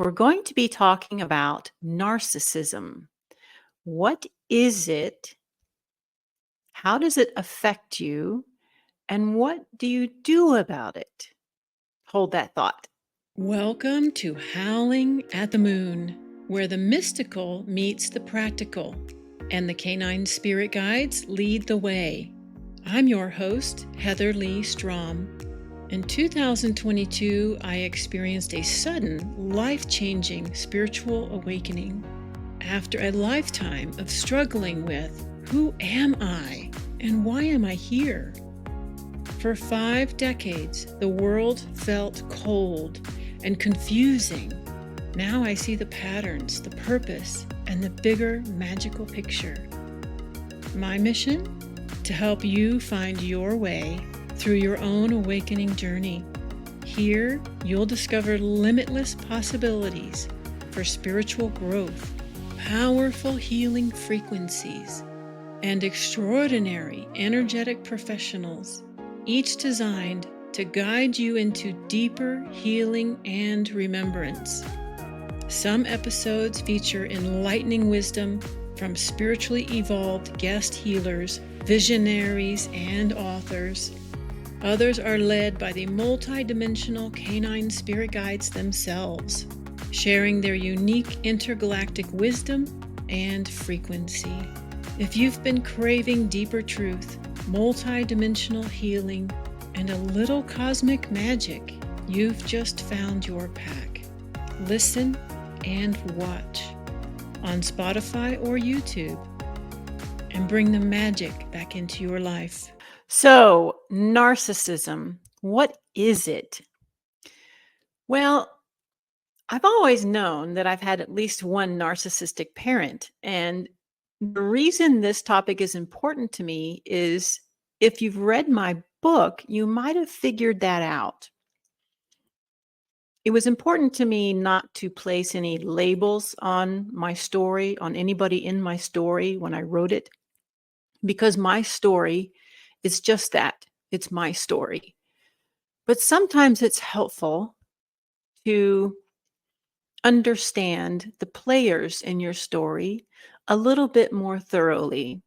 We're going to be talking about narcissism. What is it? How does it affect you? And what do you do about it? Hold that thought. Welcome to Howling at the Moon, where the mystical meets the practical, and the canine spirit guides lead the way. I'm your host, Heather Leigh Strom. In 2022, I experienced a sudden, life-changing spiritual awakening. After a lifetime of struggling with, who am I and why am I here? For 5 decades, the world felt cold and confusing. Now I see the patterns, the purpose, and the bigger magical picture. My mission? To help you find your way through your own awakening journey. Here, you'll discover limitless possibilities for spiritual growth, powerful healing frequencies, and extraordinary energetic professionals, each designed to guide you into deeper healing and remembrance. Some episodes feature enlightening wisdom from spiritually evolved guest healers, visionaries, and authors. Others are led by the multidimensional canine spirit guides themselves, sharing their unique intergalactic wisdom and frequency. If you've been craving deeper truth, multidimensional healing, and a little cosmic magic, you've just found your pack. Listen and watch on Spotify or YouTube and bring the magic back into your life. So, narcissism, what is it? Well, I've always known that I've had at least one narcissistic parent. And the reason this topic is important to me is if you've read my book, you might have figured that out. It was important to me not to place any labels on my story, on anybody in my story when I wrote it, because my story is just that. It's my story. But sometimes it's helpful to understand the players in your story a little bit more thoroughly.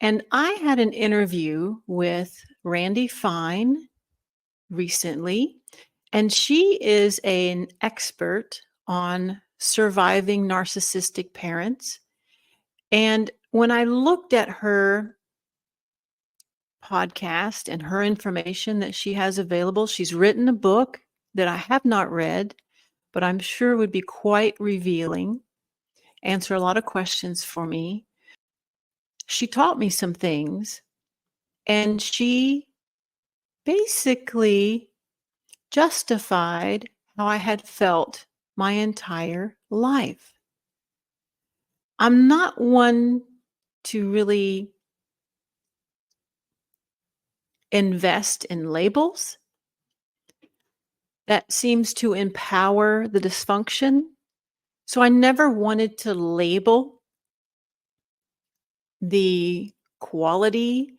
And I had an interview with Randy Fine recently, and she is an expert on surviving narcissistic parents. And when I looked at her podcast and her information that she has available, she's written a book that I have not read, but I'm sure would be quite revealing, answer a lot of questions for me. She taught me some things, and she basically justified how I had felt my entire life. I'm not one to really invest in labels. That seems to empower the dysfunction. So I never wanted to label the quality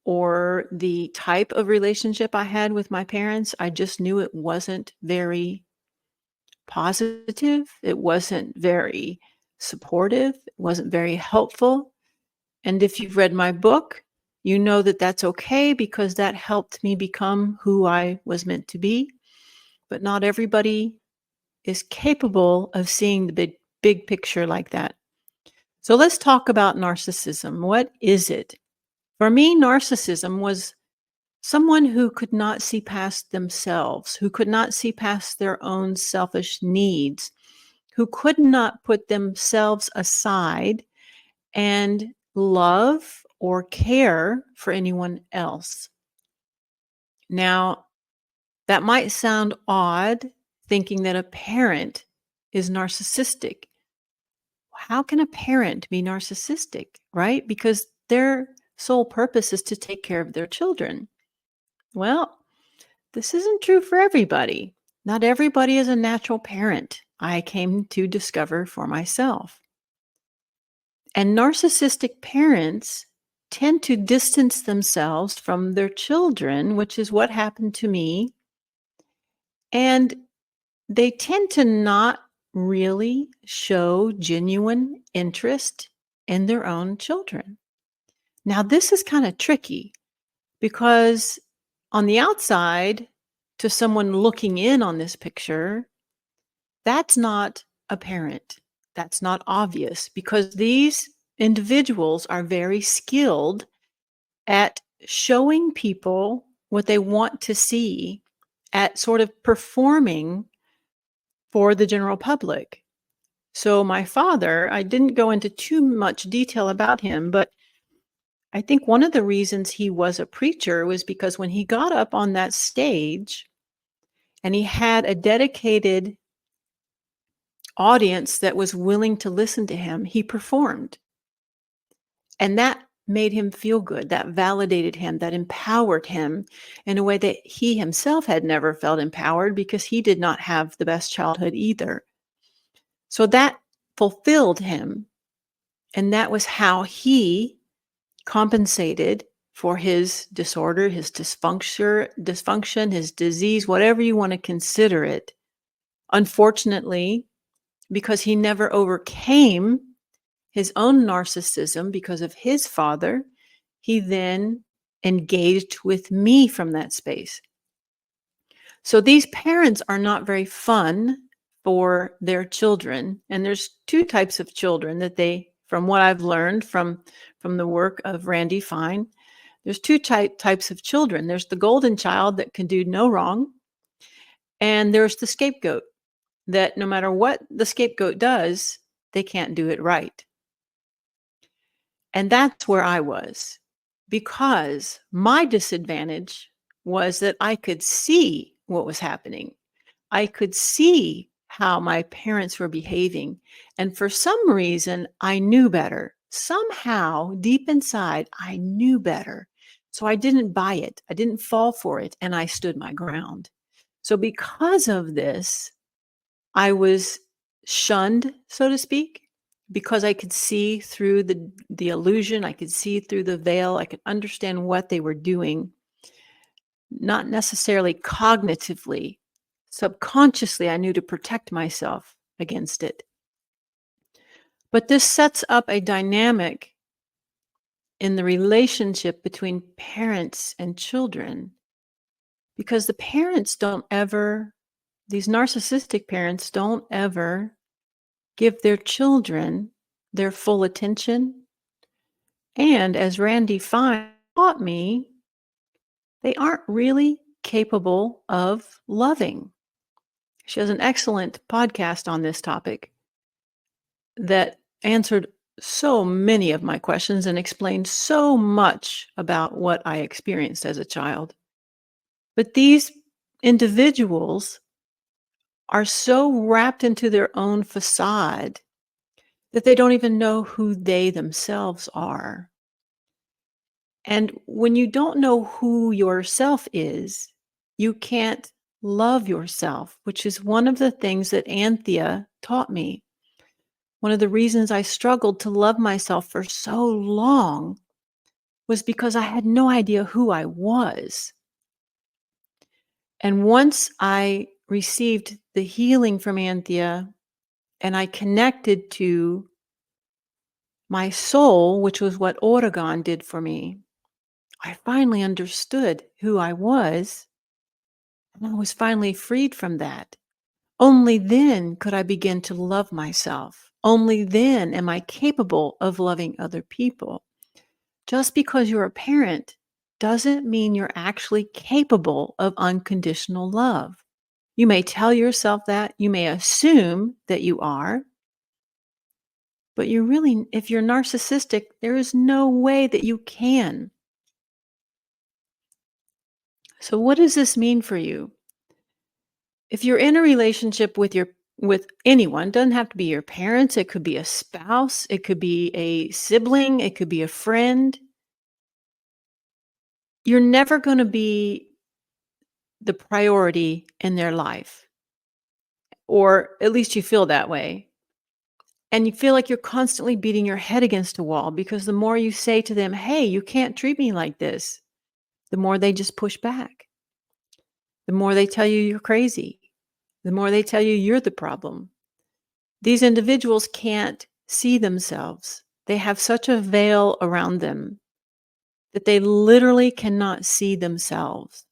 or the type of relationship I had with my parents. I just knew it wasn't very positive. It wasn't very supportive. It wasn't very helpful. And if you've read my book, you know that that's okay because that helped me become who I was meant to be. But not everybody is capable of seeing the big picture like that. So let's talk about narcissism. What is it? For me, narcissism was someone who could not see past themselves, who could not see past their own selfish needs, who could not put themselves aside and love or care for anyone else. Now, that might sound odd, thinking that a parent is narcissistic. How can a parent be narcissistic, right? Because their sole purpose is to take care of their children. Well, this isn't true for everybody. Not everybody is a natural parent, I came to discover for myself. And narcissistic parents tend to distance themselves from their children, which is what happened to me. And they tend to not really show genuine interest in their own children. Now, this is kind of tricky because on the outside, to someone looking in on this picture, that's not apparent. That's not obvious because these individuals are very skilled at showing people what they want to see, at sort of performing for the general public. So, my father, I didn't go into too much detail about him, but I think one of the reasons he was a preacher was because when he got up on that stage and he had a dedicated audience that was willing to listen to him, he performed. And that made him feel good. That validated him, that empowered him in a way that he himself had never felt empowered because he did not have the best childhood either. So that fulfilled him. And that was how he compensated for his disorder, his dysfunction, his disease, whatever you want to consider it. Unfortunately, because he never overcame his own narcissism because of his father, he then engaged with me from that space. So these parents are not very fun for their children. And there's two types of children that they, from what I've learned from the work of Randy Fine, there's two types of children. There's the golden child that can do no wrong, and there's the scapegoat that no matter what the scapegoat does, they can't do it right. And that's where I was, because my disadvantage was that I could see what was happening. I could see how my parents were behaving. And for some reason, I knew better. Somehow, deep inside, I knew better. So I didn't buy it. I didn't fall for it. And I stood my ground. So because of this, I was shunned, so to speak, because I could see through the illusion. I could see through the veil. I could understand what they were doing, not necessarily cognitively. Subconsciously, I knew to protect myself against it. But this sets up a dynamic in the relationship between parents and children, because the parents don't ever, these narcissistic parents don't ever give their children their full attention. And as Randy Fine taught me, they aren't really capable of loving. She has an excellent podcast on this topic that answered so many of my questions and explained so much about what I experienced as a child. But these individuals are so wrapped into their own facade that they don't even know who they themselves are. And when you don't know who yourself is, you can't love yourself, which is one of the things that Anthea taught me. One of the reasons I struggled to love myself for so long was because I had no idea who I was. And once I received the healing from Anthea and I connected to my soul, which was what Oregon did for me, I finally understood who I was, and I was finally freed from that. Only then could I begin to love myself. Only then am I capable of loving other people. Just because you're a parent doesn't mean you're actually capable of unconditional love. You may tell yourself that, you may assume that you are, but you really, if you're narcissistic, there is no way that you can. So what does this mean for you? If you're in a relationship with anyone, doesn't have to be your parents, it could be a spouse, it could be a sibling, it could be a friend. You're never going to be the priority in their life, or at least you feel that way. And you feel like you're constantly beating your head against a wall because the more you say to them, hey, you can't treat me like this, the more they just push back. The more they tell you you're crazy, the more they tell you you're the problem. These individuals can't see themselves. They have such a veil around them that they literally cannot see themselves.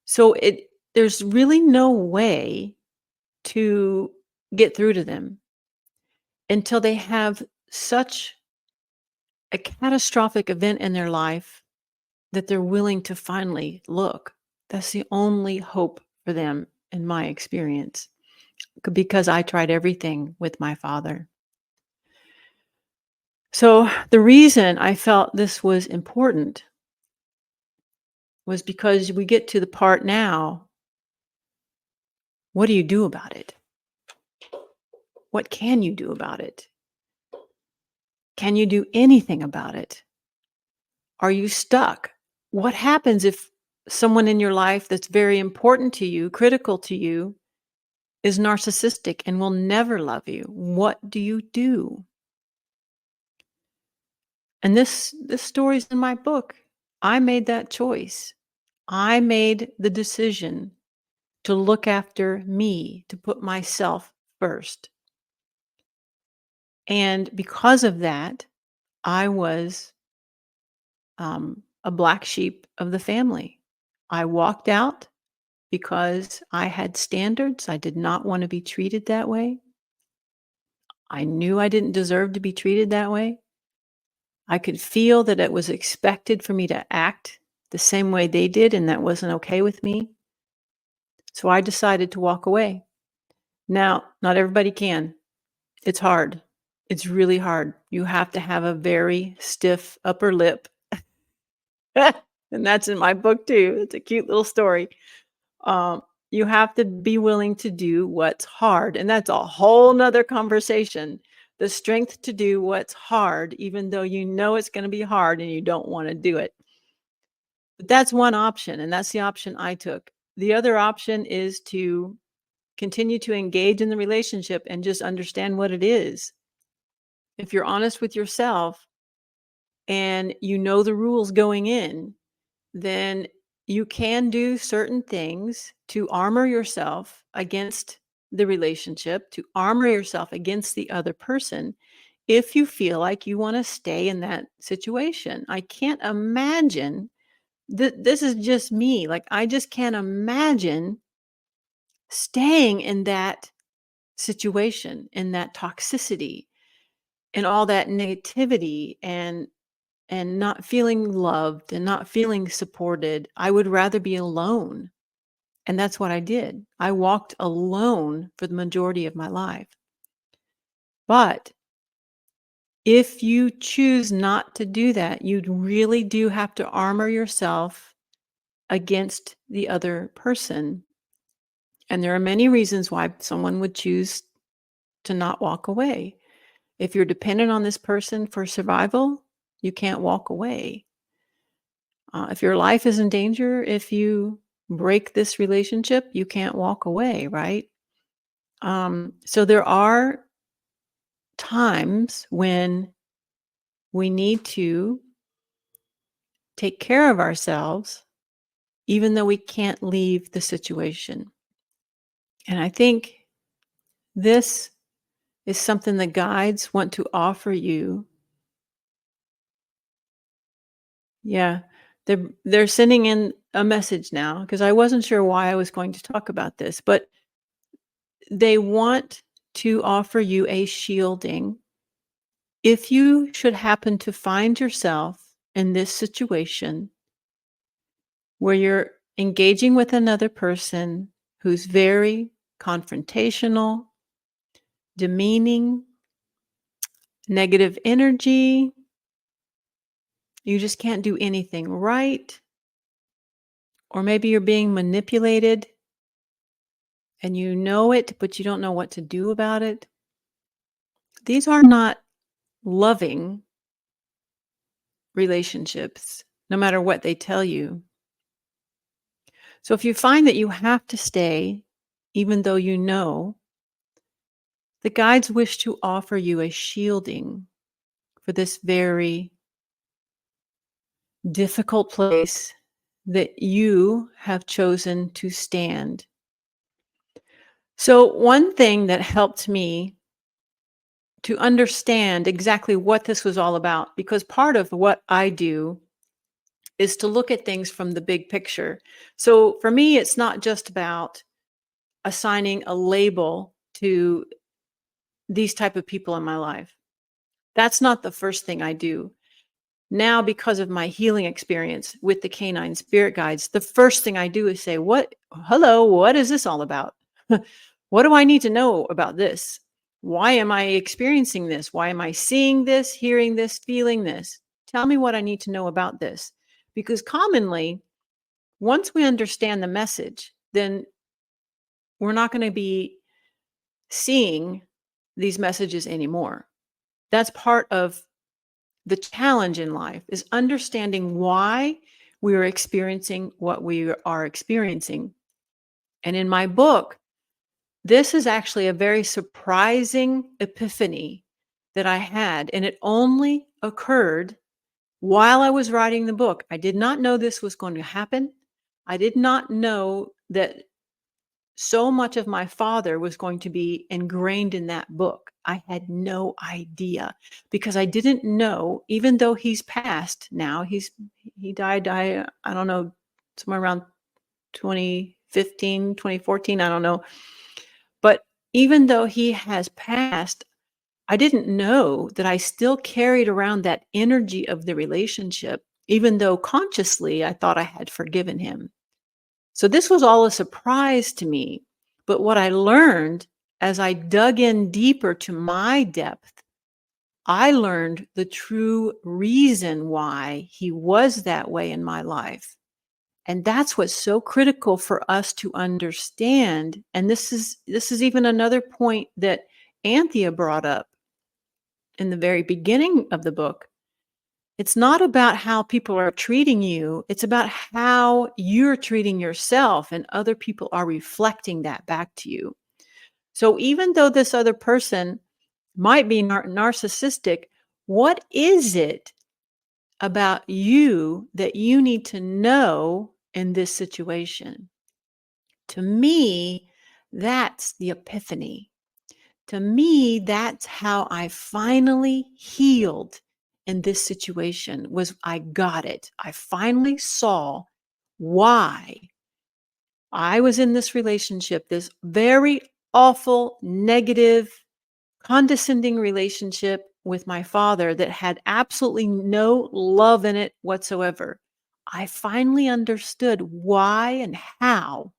So there's really no way to get through to them until they have such a catastrophic event in their life that they're willing to finally look. That's the only hope for them, in my experience, because I tried everything with my father. So the reason I felt this was important was because we get to the part now, what do you do about it? What can you do about it? Can you do anything about it? Are you stuck? What happens if someone in your life that's very important to you, critical to you, is narcissistic and will never love you? What do you do? And this story's in my book. I made that choice. I made the decision to look after me, to put myself first. And because of that, I was a black sheep of the family. I walked out because I had standards. I did not want to be treated that way. I knew I didn't deserve to be treated that way. I could feel that it was expected for me to act the same way they did, and that wasn't okay with me. So I decided to walk away. Now, not everybody can. It's hard. It's really hard. You have to have a very stiff upper lip. And that's in my book too. It's a cute little story. You have to be willing to do what's hard. And that's a whole nother conversation. The strength to do what's hard, even though you know it's going to be hard and you don't want to do it. But that's one option. And that's the option I took. The other option is to continue to engage in the relationship and just understand what it is. If you're honest with yourself and you know the rules going in, then you can do certain things to armor yourself against the relationship, to armor yourself against the other person, if you feel like you want to stay in that situation. I can't imagine that this is just me. Like, I just can't imagine staying in that situation, in that toxicity, and all that negativity, and not feeling loved and not feeling supported. I would rather be alone. And that's what I did. I walked alone for the majority of my life. But if you choose not to do that, you really do have to armor yourself against the other person. And there are many reasons why someone would choose to not walk away. If you're dependent on this person for survival, you can't walk away. If your life is in danger, if you break this relationship, you can't walk away, right? So there are times when we need to take care of ourselves, even though we can't leave the situation. And I think this is something the guides want to offer you. Yeah, they're sending in a message now because I wasn't sure why I was going to talk about this, but they want to offer you a shielding. If you should happen to find yourself in this situation where you're engaging with another person who's very confrontational, demeaning, negative energy, you just can't do anything right, or maybe you're being manipulated and you know it, but you don't know what to do about it. These are not loving relationships, no matter what they tell you. So if you find that you have to stay, even though you know, the guides wish to offer you a shielding for this very difficult place that you have chosen to stand. So, one thing that helped me to understand exactly what this was all about, because part of what I do is to look at things from the big picture. So, for me, it's not just about assigning a label to these type of people in my life. That's not the first thing I do. Now, because of my healing experience with the canine spirit guides, the first thing I do is say, what is this all about? What do I need to know about this? Why am I experiencing this? Why am I seeing this, hearing this, feeling this? Tell me what I need to know about this. Because commonly, once we understand the message, then we're not going to be seeing these messages anymore. That's part of the challenge in life, is understanding why we are experiencing what we are experiencing. And in my book, this is actually a very surprising epiphany that I had, and it only occurred while I was writing the book. I did not know this was going to happen. I did not know that so much of my father was going to be ingrained in that book. I had no idea, because I didn't know, even though he's passed now, he died, I don't know, somewhere around 2015, 2014, I don't know. But even though he has passed, I didn't know that I still carried around that energy of the relationship, even though consciously I thought I had forgiven him. So this was all a surprise to me. But what I learned as I dug in deeper to my depth, I learned the true reason why he was that way in my life. And that's what's so critical for us to understand. And this is even another point that Anthea brought up in the very beginning of the book. It's not about how people are treating you. It's about how you're treating yourself, and other people are reflecting that back to you. So even though this other person might be narcissistic, what is it about you that you need to know in this situation? To me, that's the epiphany. To me, that's how I finally healed in this situation. Was I got it. I finally saw why I was in this relationship, this very awful, negative, condescending relationship with my father that had absolutely no love in it whatsoever. I finally understood why and how,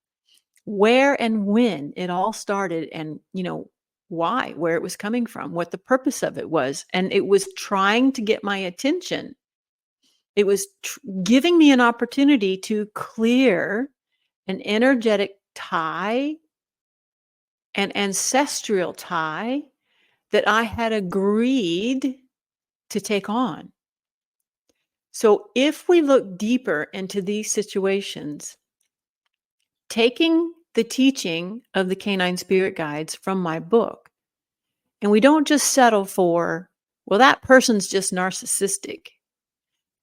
where and when it all started, and why, where it was coming from, what the purpose of it was. And it was trying to get my attention. It was giving me an opportunity to clear an energetic tie, an ancestral tie that I had agreed to take on. So if we look deeper into these situations, taking the teaching of the canine spirit guides from my book, and we don't just settle for, well, that person's just narcissistic.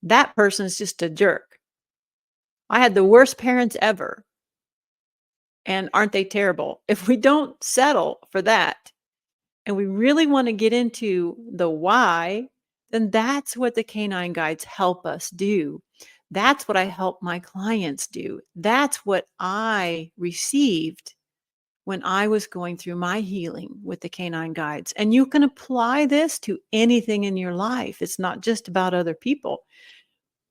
That person's just a jerk. I had the worst parents ever. And aren't they terrible? If we don't settle for that, and we really want to get into the why, then that's what the canine guides help us do. That's what I help my clients do. That's what I received when I was going through my healing with the canine guides. And you can apply this to anything in your life. It's not just about other people.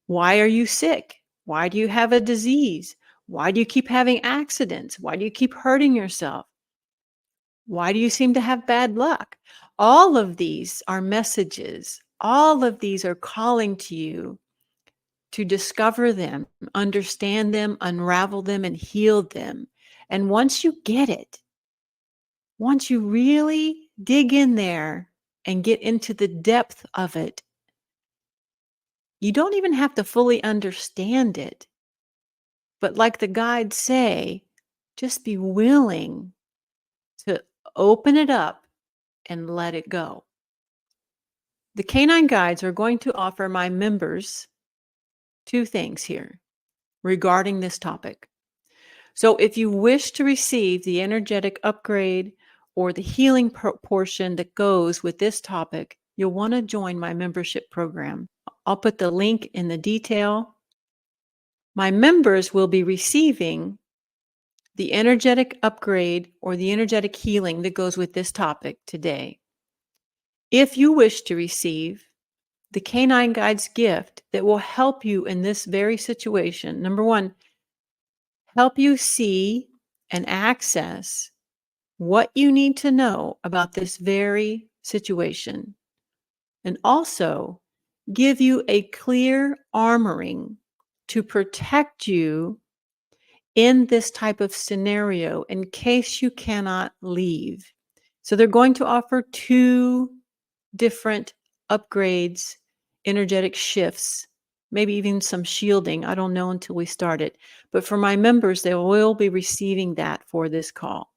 Why are you sick? Why do you have a disease? Why do you keep having accidents? Why do you keep hurting yourself? Why do you seem to have bad luck? All of these are messages. All of these are calling to you to discover them, understand them, unravel them, and heal them. And once you get it, once you really dig in there and get into the depth of it, you don't even have to fully understand it. But like the guides say, just be willing to open it up and let it go. The canine guides are going to offer my members two things here regarding this topic. So if you wish to receive the energetic upgrade or the healing portion that goes with this topic, you'll want to join my membership program. I'll put the link in the detail. My members will be receiving the energetic upgrade or the energetic healing that goes with this topic today. If you wish to receive the Canine Guides gift that will help you in this very situation, number one, help you see and access what you need to know about this very situation, and also give you a clear armoring to protect you in this type of scenario in case you cannot leave. So they're going to offer 2 different upgrades, energetic shifts, maybe even some shielding. I don't know until we start it. But for my members, they will be receiving that for this call.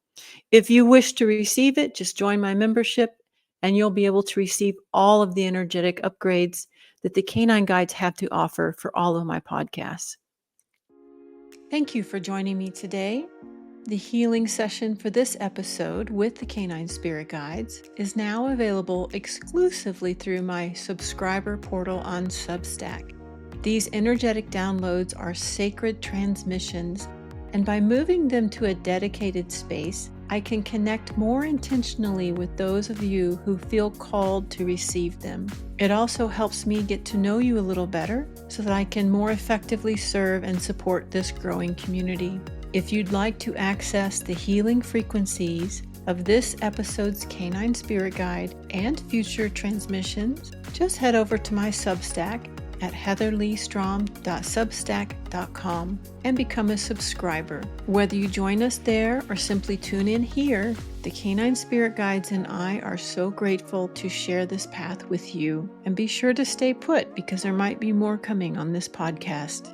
If you wish to receive it, just join my membership and you'll be able to receive all of the energetic upgrades that the Canine Guides have to offer for all of my podcasts. Thank you for joining me today. The healing session for this episode with the Canine Spirit Guides is now available exclusively through my subscriber portal on Substack. These energetic downloads are sacred transmissions, and by moving them to a dedicated space, I can connect more intentionally with those of you who feel called to receive them. It also helps me get to know you a little better so that I can more effectively serve and support this growing community. If you'd like to access the healing frequencies of this episode's Canine Spirit Guide and future transmissions, just head over to my Substack at heatherleighstrom.substack.com and become a subscriber. Whether you join us there or simply tune in here, the Canine Spirit Guides and I are so grateful to share this path with you. And be sure to stay put because there might be more coming on this podcast.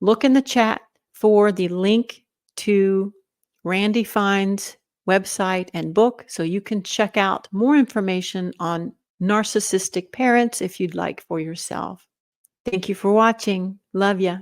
Look in the chat for the link to Randy Fine's website and book so you can check out more information on narcissistic parents if you'd like for yourself. Thank you for watching. Love ya.